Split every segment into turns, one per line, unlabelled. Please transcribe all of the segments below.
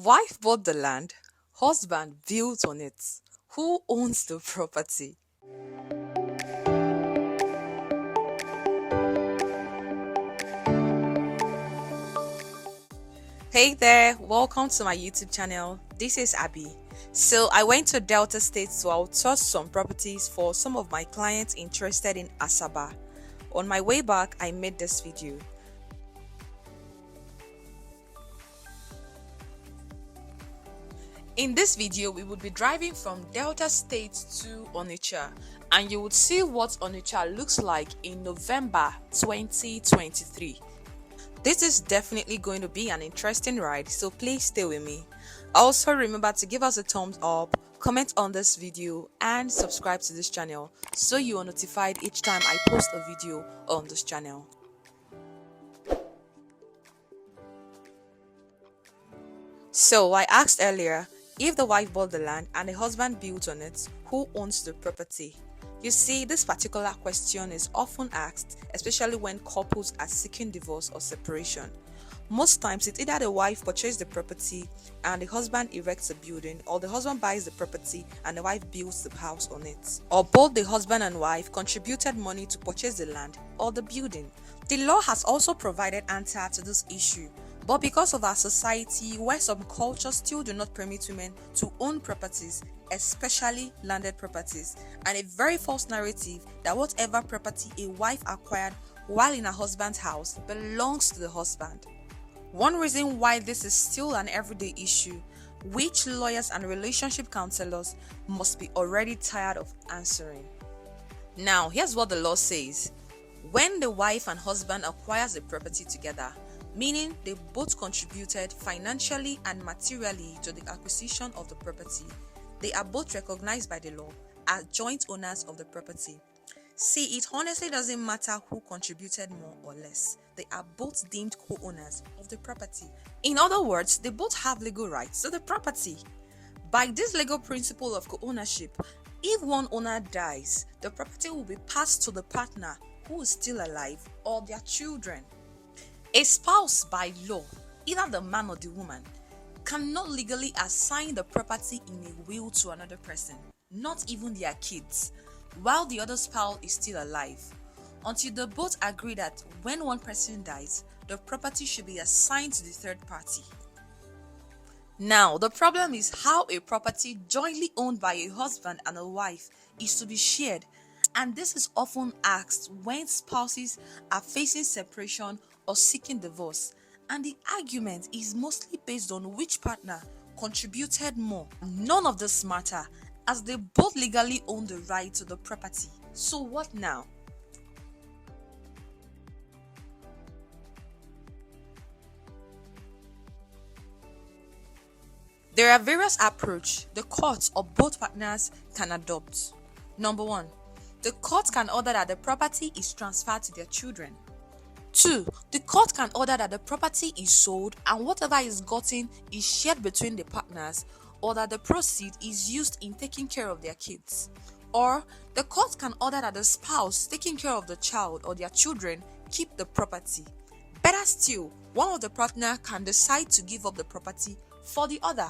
Wife bought the land, husband built on it. Who owns the property? Hey there, welcome to my YouTube channel. This is Abby. So I went to Delta State to outsource some properties for some of my clients interested in asaba. On my way back, I made this video. In this video, we would be driving from Delta State to Onitsha, and you would see what Onitsha looks like in November 2023. This is definitely going to be an interesting ride, so please stay with me. Also remember to give us a thumbs up, comment on this video, and subscribe to this channel so you are notified each time I post a video on this channel. So I asked earlier, if the wife bought the land and the husband built on it, who owns the property? You see, this particular question is often asked, especially when couples are seeking divorce or separation. Most times, it's either the wife purchased the property and the husband erects a building, or the husband buys the property and the wife builds the house on it. Or both the husband and wife contributed money to purchase the land or the building. The law has also provided answer to this issue. But because of our society, where some cultures still do not permit women to own properties, especially landed properties, and a very false narrative that whatever property a wife acquired while in her husband's house belongs to the husband. One reason why this is still an everyday issue, which lawyers and relationship counselors must be already tired of answering. Now, here's what the law says. When the wife and husband acquires the property together, meaning they both contributed financially and materially to the acquisition of the property, they are both recognized by the law as joint owners of the property. See, it honestly doesn't matter who contributed more or less. They are both deemed co-owners of the property. In other words, they both have legal rights to the property. By this legal principle of co-ownership, if one owner dies, the property will be passed to the partner who is still alive or their children. A spouse, by law, either the man or the woman, cannot legally assign the property in a will to another person, not even their kids, while the other spouse is still alive, until they both agree that when one person dies, the property should be assigned to the third party. Now, the problem is how a property jointly owned by a husband and a wife is to be shared, and this is often asked when spouses are facing separation or seeking divorce, and the argument is mostly based on which partner contributed more. None of this matter, as they both legally own the right to the property. So what now? There are various approaches the court or both partners can adopt. Number 1, the court can order that the property is transferred to their children. 2, the court can order that the property is sold and whatever is gotten is shared between the partners, or that the proceed is used in taking care of their kids. Or the court can order that the spouse taking care of the child or their children keep the property. Better still, one of the partner can decide to give up the property for the other.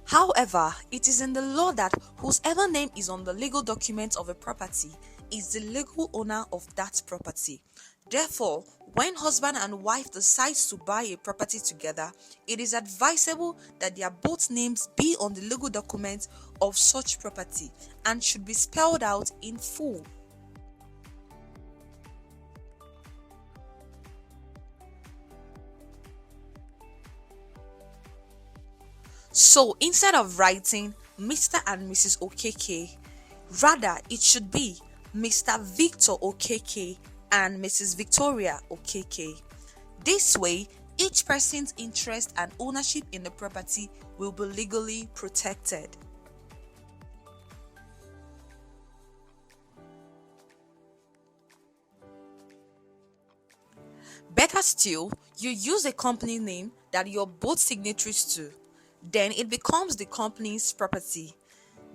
However, it is in the law that whosever name is on the legal document of a property is the legal owner of that property. Therefore, when husband and wife decides to buy a property together, it is advisable that their both names be on the legal document of such property and should be spelled out in full. So instead of writing Mr. and Mrs. Okeke, rather it should be Mr. Victor Okeke and Mrs. Victoria Okeke. This way, each person's interest and ownership in the property will be legally protected. Better still, you use a company name that you're both signatories to. Then it becomes the company's property.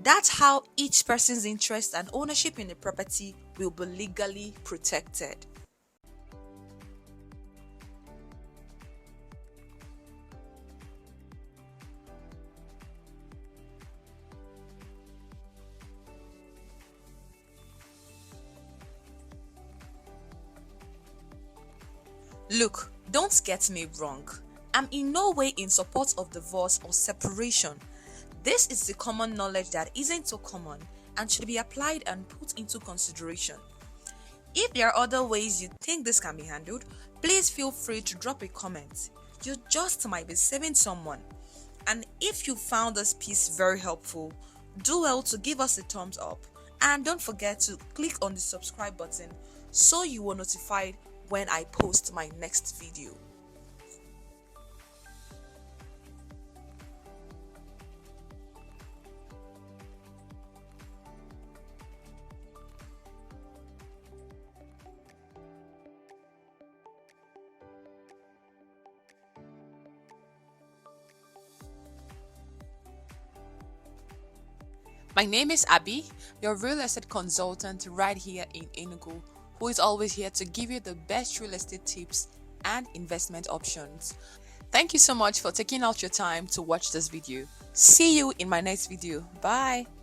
That's how each person's interest and ownership in the property will be legally protected. Look, don't get me wrong. I'm in no way in support of divorce or separation. This is the common knowledge that isn't so common and should be applied and put into consideration. If there are other ways you think this can be handled, please feel free to drop a comment. You just might be saving someone. And if you found this piece very helpful, do well to give us a thumbs up and don't forget to click on the subscribe button so you are notified when I post my next video. My name is Abby, your real estate consultant right here in Enugu, who is always here to give you the best real estate tips and investment options. Thank you so much for taking out your time to watch this video. See you in my next video. Bye.